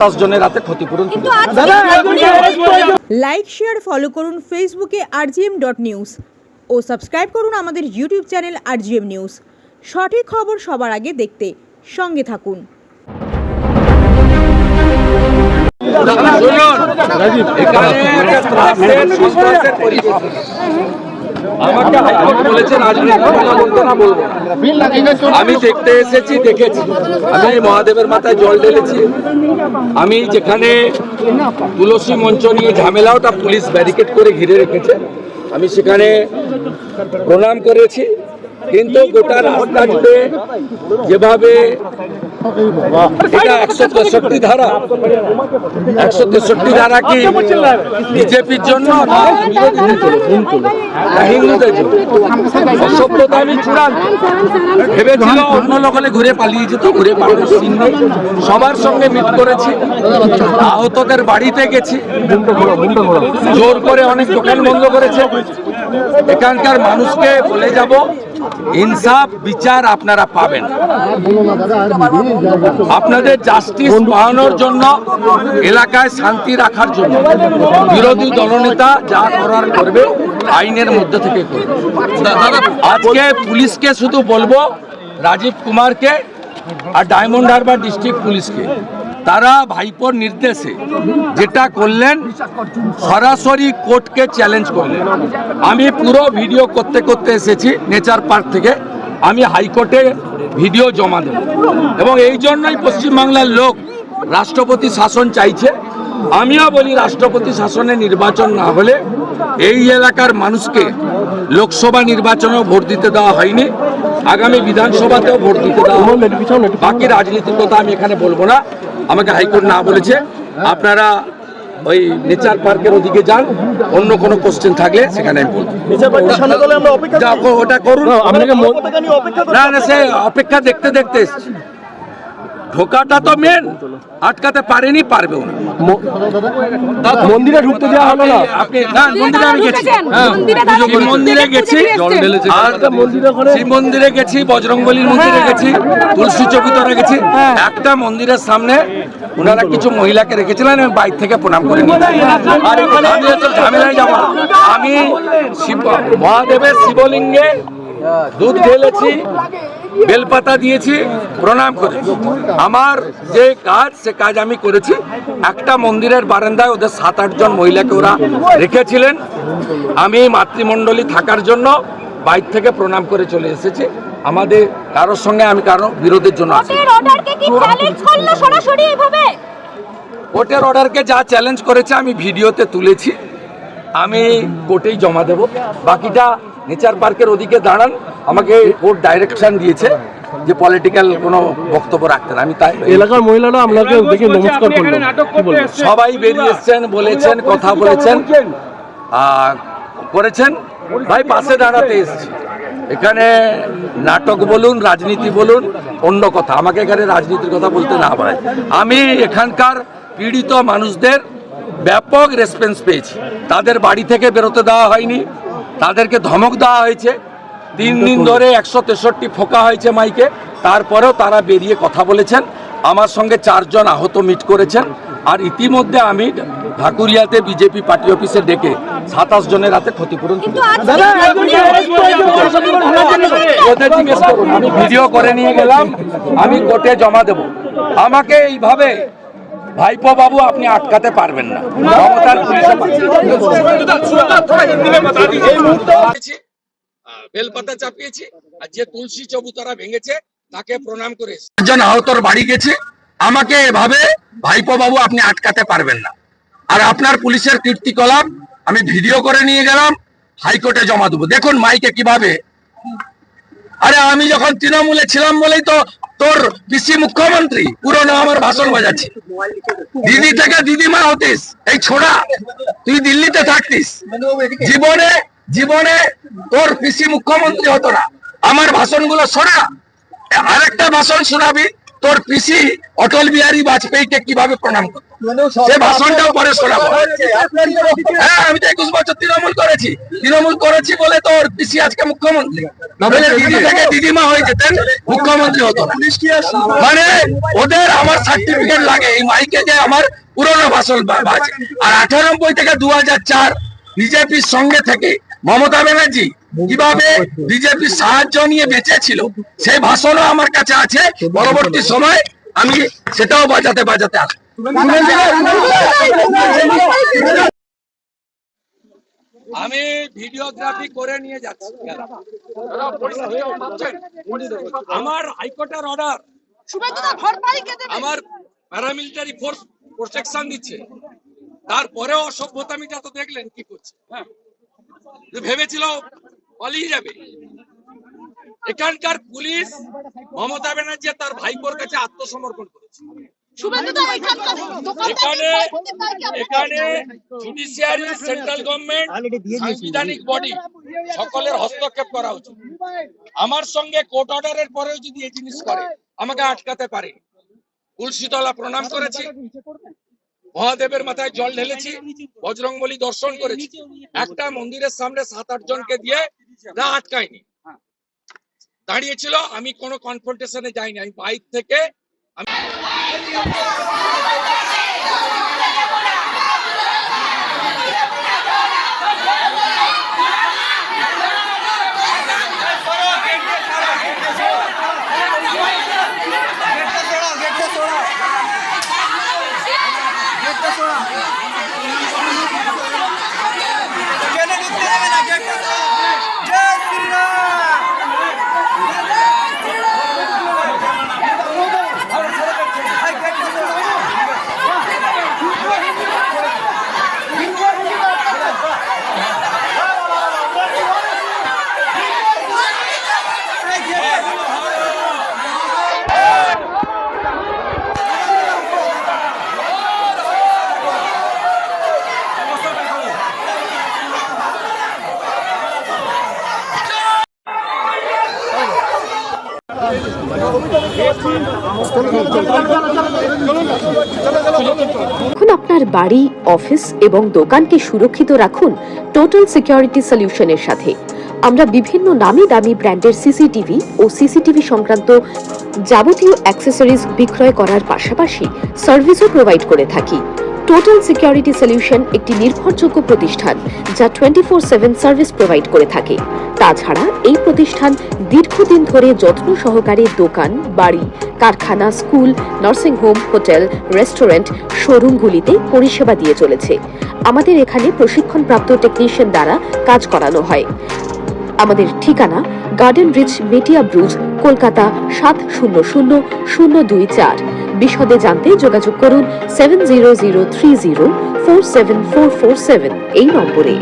10 জনের হাতে ক্ষতিপূরণ। লাইক শেয়ার ফলো করুন ফেসবুকে rgm.news ও সাবস্ক্রাইব করুন আমাদের ইউটিউব চ্যানেল rgm নিউজ। সঠিক খবর সবার আগে দেখতে সঙ্গে থাকুন। আমাকে হাইকোর্ট বলেছে আমি দেখতে এসেছি, দেখেছি। আমি মহাদেবের মাথায় জল ঢেলেছি। আমি যেখানে তুলসী মঞ্চ নিয়ে ঝামেলা, ওটা পুলিশ ব্যারিকেড করে ঘিরে রেখেছে, আমি সেখানে প্রণাম করেছি। কিন্তু গোটা রাস্তা জুড়ে যেভাবে এটা 163 ধারা, 163 ধারা কি বিজেপির জন্য না হিন্দুদের জন্য? অসভ্যতা আমি চূড়ান্ত ভেবেছিল অন্য লোক হলে ঘুরে পালিয়ে যেত, ঘুরে পালানোর সিন নেই। সবার সঙ্গে মিট করেছি, আহতদের বাড়িতে গেছি, জোর করে অনেক দোকান বন্ধ করেছে। এখানকার মানুষকে বলে যাব, ইনসাফ বিচার আপনারা পাবেন। আপনাদের জাস্টিস পাওয়ানোর জন্য, এলাকায় শান্তি রাখার জন্য বিরোধী দলনেতা যা করার করবে আইনের মধ্যে থেকে করবে। আজকে পুলিশকে শুধু বলবো, রাজীব কুমারকে আর ডায়মন্ড হারবার ডিস্ট্রিক্ট পুলিশকে, তারা ভাইপোর নির্দেশে যেটা করলেন, সরাসরি কোর্টকে চ্যালেঞ্জ করলেন। আমি পুরো ভিডিও করতে করতে এসেছি নেচার পার্ক থেকে, আমি হাইকোর্টে ভিডিও জমা দেব। এবং এই জন্যই পশ্চিমবাংলার লোক রাষ্ট্রপতি শাসন চাইছে। আমিও বলি, রাষ্ট্রপতি শাসনে নির্বাচন না হলে এই এলাকার মানুষকে লোকসভা নির্বাচনেও ভোট দিতে দেওয়া হয়নি, আগামী বিধানসভাতেও ভোট দিতে দেওয়া হবে। বাকি রাজনীতির কথা আমি এখানে বলবো না, আমাকে হাইকোর্ট না বলেছে। আপনারা ওই নেচার পার্কের ওদিকে যান, অন্য কোনো কোশ্চেন থাকলে সেখানে আমি বলবো। ওটা করুন। না না, সে অপেক্ষা দেখতে দেখতে এসছি। ঢোকাটা তো মেন, আটকাতে পারেনি, পারবেও না। মন্দিরে ঢুকতে দেওয়া হলো না। আপনি মন্দিরে আমি গেছি, মন্দিরে গেছি, শিব মন্দিরে গেছি, বজরংবলীর মন্দিরে গেছি, তুলসী চৌকিতরা গেছি। একটা মন্দিরের সামনে ওনারা কিছু মহিলাকে রেখেছিলেন, আমি বাইর থেকে প্রণাম করে নিয়েছি। আর আমি তো ঝামেলায় যাব না। আমি মহাদেবের শিবলিঙ্গে দুধ ঢেলেছি, বেলপাতা দিয়েছি, প্রণাম করেছি। আমার যে কাজ, সে কাজ আমি করেছি। একটা মন্দিরের বারান্দায় ওদের 7-8 জন মহিলাকে ওরা রেখেছিলেন। আমি মাতৃমণ্ডলী থাকার জন্য বাইর থেকে প্রণাম করে চলে এসেছি। আমাদের কারোর সঙ্গে আমি কারো বিরোধের জন্য আছি। কোর্টের অর্ডারকে যা চ্যালেঞ্জ করেছে আমি ভিডিওতে তুলেছি, আমি কোর্টেই জমা দেব। বাকিটা নেচার পার্কের ওদিকে দাঁড়ান, আমাকে কোর্ট ডাইরেকশন দিয়েছে যে পলিটিক্যাল কোনো বক্তব্য রাখতেন। আমি তাই এলাকার মহিলারা আপনাকে দেখে নমস্কার করলেন, সবাই বেরিয়ে এসছেন, বলেছেন, কথা বলেছেন, করেছেন। ভাই পাশে দাঁড়াতে এসেছি। এখানে নাটক বলুন, রাজনীতি বলুন, অন্য কথা, আমাকে এখানে রাজনীতির কথা বলতে না পারে। আমি এখানকার পীড়িত মানুষদের ব্যাপক রেসপন্স পেয়েছি। তাদের বাড়ি থেকে বেরোতে দেওয়া হয়নি, তাদেরকে ধমক দেওয়া হয়েছে। 3 দিন ধরে 163 ফোকা হয়েছে মাইকে, তারপরেও তারা বেরিয়ে কথা বলেছেন। আমার সঙ্গে 4 জন আহত মিট করেছেন। আর ইতিমধ্যে আমি ঢাকুরিয়াতে বিজেপি পার্টি অফিসে ডেকে 27 জনের হাতে ক্ষতিপূরণ। ওদের জিজ্ঞেস করুন, আমি ভিডিও করে নিয়ে গেলাম, আমি কোর্টে জমা দেব। আমাকে এইভাবে ভাইপো বাবু আপনি আটকাতে পারবেন না। বেলপাতা চাপিয়েছি, আর যে তুলসী চৌকিতরা ভেঙেছে তাকে প্রণাম করে একজন আহতর বাড়ি গেছে। আমাকে এভাবে ভাইপো বাবু আপনি আটকাতে পারবেন না। আর আপনার পুলিশের কীর্তিকলাপ আমি ভিডিও করে নিয়ে গেলাম, হাইকোর্টে জমা দেবো। দেখুন মাইকে কিভাবে। আরে আমি যখন তৃণমূলে ছিলাম বলেই তো তোর পিসি মুখ্যমন্ত্রী পুরনো আমার ভাষণ বাজাচ্ছি। দিদি থেকে দিদিমা হতিস, এই ছোড়া তুই দিল্লিতে থাকতিস, জীবনে জীবনে তোর পিসি মুখ্যমন্ত্রী হতো না। আমার ভাষণগুলো শোনা, আরেকটা ভাষণ শোনাবি, তোর পিসি অটল বিহারী বাজপেয়ীকে কিভাবে প্রণাম করতো, সে ভাষণটাও পরে শোনাবো। হ্যাঁ, আমি তো 21 বছর তৃণমূল করেছি বলে তোর পিসি আজকে মুখ্যমন্ত্রী, নইলে দিদি থেকে দিদিমা হয়ে যেতেন, মুখ্যমন্ত্রী হতো না। মানে ওদের আমার সার্টিফিকেট লাগে এই মাইকে যে আমার পুরনো ভাষণ বাজে। আর 98 থেকে 2004 বিজেপির সঙ্গে থেকে মমতা ব্যানার্জি কিভাবে বিজেপির সাহায্য নিয়ে বেঁচে ছিল সেই ভাষণও আমার কাছে আছে। পরবর্তী সময় আমি সেটাও বাজাতে আসবো। আমি ভিডিওগ্রাফি করে নিয়ে যাচ্ছি। আমার হাইকোর্টের অর্ডার, আমার প্যারামিলিটারি ফোর্স প্রোটেকশন দিচ্ছে, তারপরেও অসভ্যতামিটা তো দেখলেন কি করছে। ভেবেছিল পালিয়ে যাবে। এখানকার পুলিশ মমতা ব্যানার্জি তার ভাইপোর কাছে আত্মসমর্পণ করেছে। এখানে জুডিশিয়ারি, সেন্ট্রাল গভর্নমেন্ট, সাংবিধানিক বডি সকলের হস্তক্ষেপ করা উচিত। আমার সঙ্গে কোর্ট অর্ডারের পরেও যদি এই জিনিস করে আমাকে আটকাতে পারে। তুলসীতলা প্রণাম করেছি, মহাদেবের মাথায় জল ঢেলেছি, বজরংবলী দর্শন করেছি। একটা মন্দিরের সামনে 7-8 জনকে দিয়ে না আটকায়নি, দাঁড়িয়েছিল। আমি কোনো কনফ্রন্টেশনে যাইনি, আমি বাইরে থেকে এখন আপনার বাড়ি, অফিস এবং দোকানকে সুরক্ষিত রাখুন টোটাল সিকিউরিটি সলিউশনের সাথে। আমরা বিভিন্ন নামি দামি ব্র্যান্ডের সিসিটিভি ও সিসিটিভি সংক্রান্ত যাবতীয় অ্যাক্সেসরিজ বিক্রয় করার পাশাপাশি সার্ভিসও প্রোভাইড করে থাকি। টোটাল সিকিউরিটি সলিউশন একটি নির্ভরযোগ্য প্রতিষ্ঠান যা 24/7 সার্ভিস প্রোভাইড করে থাকে। তাছাড়া এই প্রতিষ্ঠান দীর্ঘদিন ধরে যত্ন সহকারে দোকান, বাড়ি, কারখানা, school, nursing home, hotel, restaurant, শোরুমগুলিতে পরিষেবা দিয়ে চলেছে। আমাদের এখানে প্রশিক্ষণপ্রাপ্ত টেকনিশিয়ান দ্বারা কাজ করানো হয়। আমাদের ঠিকানা গার্ডেন রিচ, মেটিয়া ব্রুজ, কলকাতা 700024। বিশদে জানতে যোগাযোগ করুন 7003047447 এই নম্বরে।